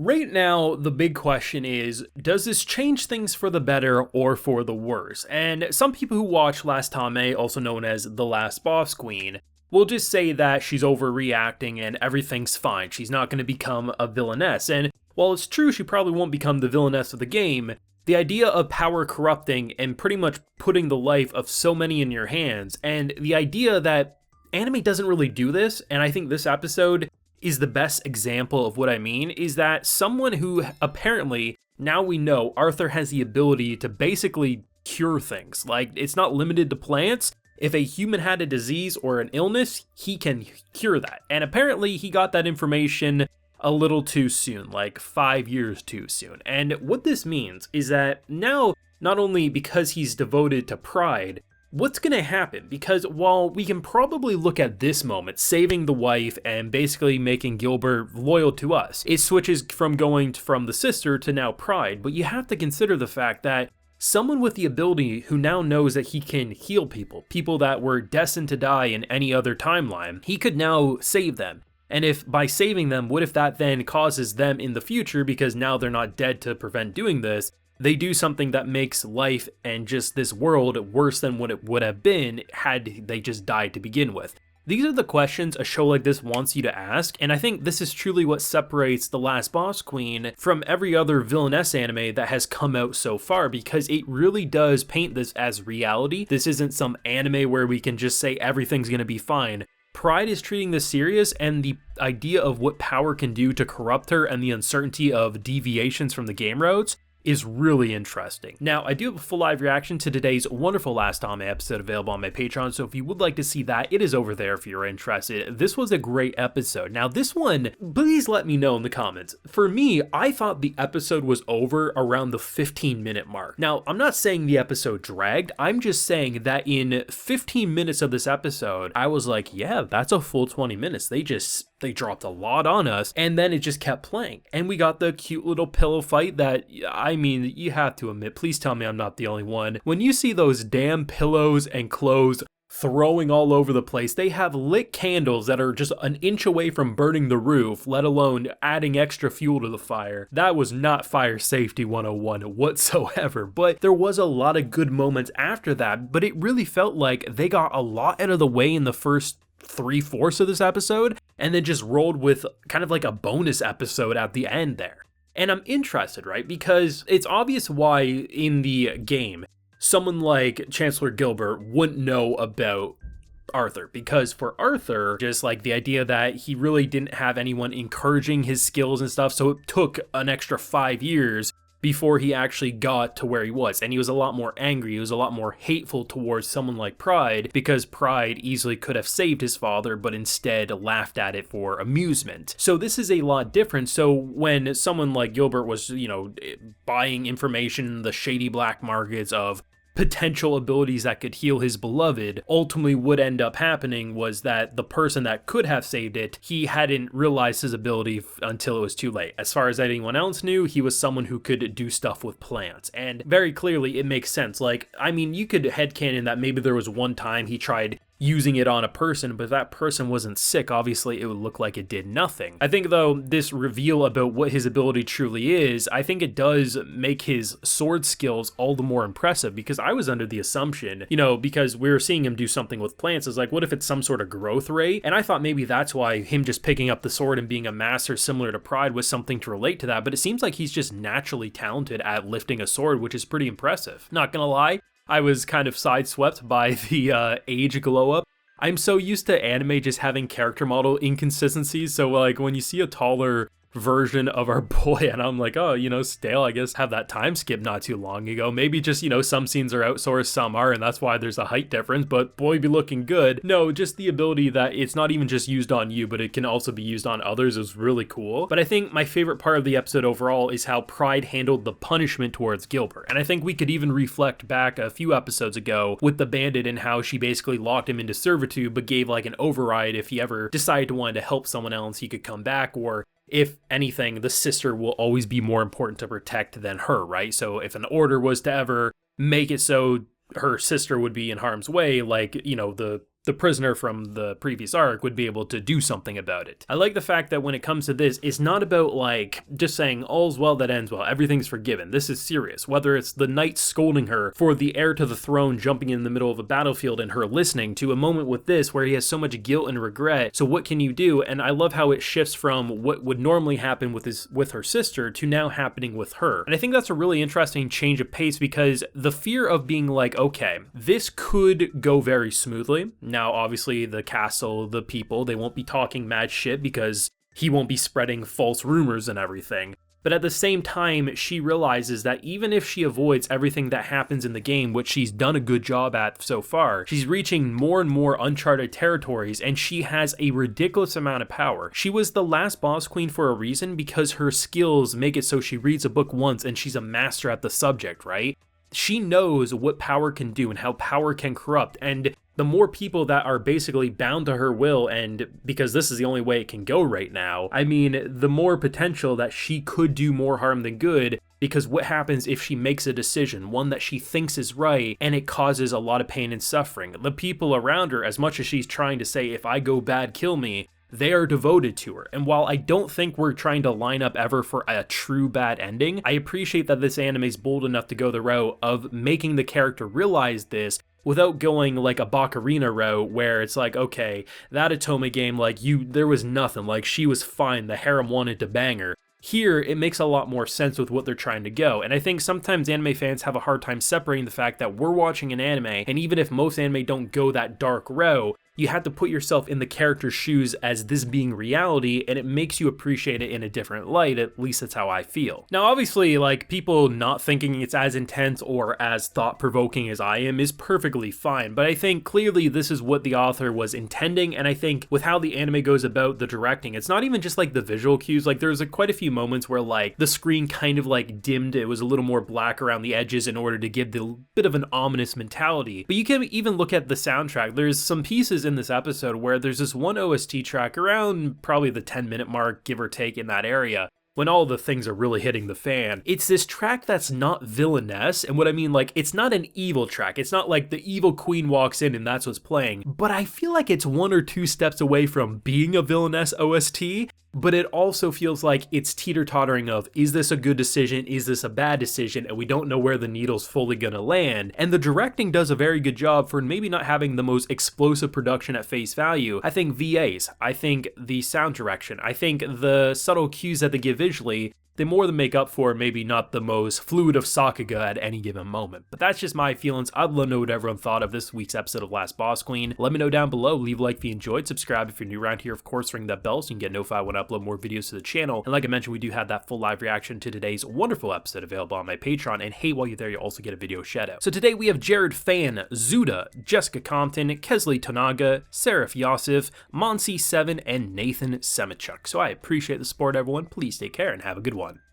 Right now, the big question is, does this change things for the better or for the worse? And some people who watch LasTame, also known as the Last Boss Queen, will just say that she's overreacting and everything's fine. She's not going to become a villainess. And while it's true she probably won't become the villainess of the game, the idea of power corrupting and pretty much putting the life of so many in your hands, and the idea that anime doesn't really do this, and I think this episode is the best example of what I mean, is that someone who apparently, now we know, Arthur has the ability to basically cure things. Like, it's not limited to plants. If a human had a disease or an illness, he can cure that. And apparently he got that information a little too soon, like 5 years too soon. And what this means is that now, not only because he's devoted to pride, what's going to happen? Because while we can probably look at this moment, saving the wife and basically making Gilbert loyal to us, it switches from going from the sister to now pride. But you have to consider the fact that someone with the ability who now knows that he can heal people that were destined to die in any other timeline, he could now save them. And if by saving them, what if that then causes them in the future, because now they're not dead to prevent doing this, they do something that makes life and just this world worse than what it would have been had they just died to begin with? These are the questions a show like this wants you to ask, and I think this is truly what separates The Last Boss Queen from every other villainess anime that has come out so far, because it really does paint this as reality. This isn't some anime where we can just say everything's gonna be fine. Pride is treating this serious, and the idea of what power can do to corrupt her and the uncertainty of deviations from the game roads is really interesting. Now, I do have a full live reaction to today's wonderful LasTame episode available on my Patreon, so if you would like to see that, it is over there if you're interested. This was a great episode. Now, this one, please let me know in the comments. For me, I thought the episode was over around the 15-minute mark. Now, I'm not saying the episode dragged, I'm just saying that in 15 minutes of this episode, I was like, yeah, that's a full 20 minutes. They dropped a lot on us, and then it just kept playing. And we got the cute little pillow fight that, I mean, you have to admit, please tell me I'm not the only one. When you see those damn pillows and clothes throwing all over the place, they have lit candles that are just an inch away from burning the roof, let alone adding extra fuel to the fire. That was not fire safety 101 whatsoever, but there was a lot of good moments after that, but it really felt like they got a lot out of the way in the first 3/4 of this episode, and then just rolled with kind of like a bonus episode at the end there. And I'm interested, right? Because it's obvious why in the game, someone like Chancellor Gilbert wouldn't know about Arthur, because for Arthur, just like the idea that he really didn't have anyone encouraging his skills and stuff, so it took an extra 5 years before he actually got to where he was. And he was a lot more angry, he was a lot more hateful towards someone like Pride, because Pride easily could have saved his father, but instead laughed at it for amusement. So this is a lot different. So when someone like Gilbert was, buying information in the shady black markets of potential abilities that could heal his beloved, ultimately what ended up happening was that the person that could have saved it, he hadn't realized his ability until it was too late. As far as anyone else knew, he was someone who could do stuff with plants. And very clearly it makes sense. Like, I mean, you could headcanon that maybe there was one time he tried using it on a person, but if that person wasn't sick, obviously it would look like it did nothing. I think though, this reveal about what his ability truly is, I think it does make his sword skills all the more impressive, because I was under the assumption, because we were seeing him do something with plants, is like, what if it's some sort of growth rate? And I thought maybe that's why him just picking up the sword and being a master similar to Pride was something to relate to that, but it seems like he's just naturally talented at lifting a sword, which is pretty impressive. Not gonna lie, I was kind of sideswept by the age glow up. I'm so used to anime just having character model inconsistencies, so like when you see a taller version of our boy and I'm like, oh, stale, I guess have that time skip not too long ago. Maybe just, some scenes are outsourced, some are, and that's why there's a height difference, but boy be looking good. No, just the ability that it's not even just used on you, but it can also be used on others is really cool. But I think my favorite part of the episode overall is how Pride handled the punishment towards Gilbert. And I think we could even reflect back a few episodes ago with the bandit and how she basically locked him into servitude, but gave like an override if he ever decided to want to help someone else, he could come back, or if anything, the sister will always be more important to protect than her, right? So if an order was to ever make it so her sister would be in harm's way, like, the the prisoner from the previous arc would be able to do something about it. I like the fact that when it comes to this, it's not about like just saying all's well that ends well, everything's forgiven. This is serious. Whether it's the knight scolding her for the heir to the throne jumping in the middle of a battlefield and her listening, to a moment with this where he has so much guilt and regret. So what can you do? And I love how it shifts from what would normally happen with her sister to now happening with her. And I think that's a really interesting change of pace, because the fear of being like, okay, this could go very smoothly. Now, obviously, the castle, the people, they won't be talking mad shit because he won't be spreading false rumors and everything. But at the same time, she realizes that even if she avoids everything that happens in the game, which she's done a good job at so far, she's reaching more and more uncharted territories, and she has a ridiculous amount of power. She was the last boss queen for a reason, because her skills make it so she reads a book once and she's a master at the subject, right? She knows what power can do and how power can corrupt, and the more people that are basically bound to her will, and because this is the only way it can go right now, I mean, the more potential that she could do more harm than good, because what happens if she makes a decision, one that she thinks is right, and it causes a lot of pain and suffering? The people around her, as much as she's trying to say, if I go bad, kill me, they are devoted to her. And while I don't think we're trying to line up ever for a true bad ending, I appreciate that this anime is bold enough to go the route of making the character realize this without going like a Baccarina route where it's like, okay, that Atome game, like there was nothing, like she was fine, the harem wanted to bang her. Here, it makes a lot more sense with what they're trying to go, and I think sometimes anime fans have a hard time separating the fact that we're watching an anime, and even if most anime don't go that dark route, you have to put yourself in the character's shoes as this being reality, and it makes you appreciate it in a different light. At least that's how I feel. Now, obviously, like, people not thinking it's as intense or as thought-provoking as I am is perfectly fine, but I think clearly this is what the author was intending, and I think with how the anime goes about the directing, it's not even just like the visual cues. Like, there's like quite a few moments where like the screen kind of like dimmed, it was a little more black around the edges in order to give the bit of an ominous mentality. But you can even look at the soundtrack. There's some pieces in this episode where there's this one OST track around probably the 10-minute mark, give or take, in that area, when all the things are really hitting the fan. It's this track that's not villainous, and what I mean, like, it's not an evil track. It's not like the evil queen walks in and that's what's playing, but I feel like it's one or two steps away from being a villainous OST, but it also feels like it's teeter-tottering of, is this a good decision, is this a bad decision, and we don't know where the needle's fully gonna land. And the directing does a very good job for maybe not having the most explosive production at face value. I think VAs, I think the sound direction, I think the subtle cues that they give visually, they more than make up for maybe not the most fluid of Sakuga at any given moment. But that's just my feelings. I'd love to know what everyone thought of this week's episode of Last Boss Queen. Let me know down below. Leave a like if you enjoyed. Subscribe if you're new around here. Of course, ring that bell so you can get notified when I upload more videos to the channel. And like I mentioned, we do have that full live reaction to today's wonderful episode available on my Patreon. And hey, while you're there, you'll also get a video shout out. So today we have Jared Fan, Zuda, Jessica Compton, Kesley Tonaga, Seraph Yosef, Monsi7, and Nathan Semichuk. So I appreciate the support, everyone. Please take care and have a good one.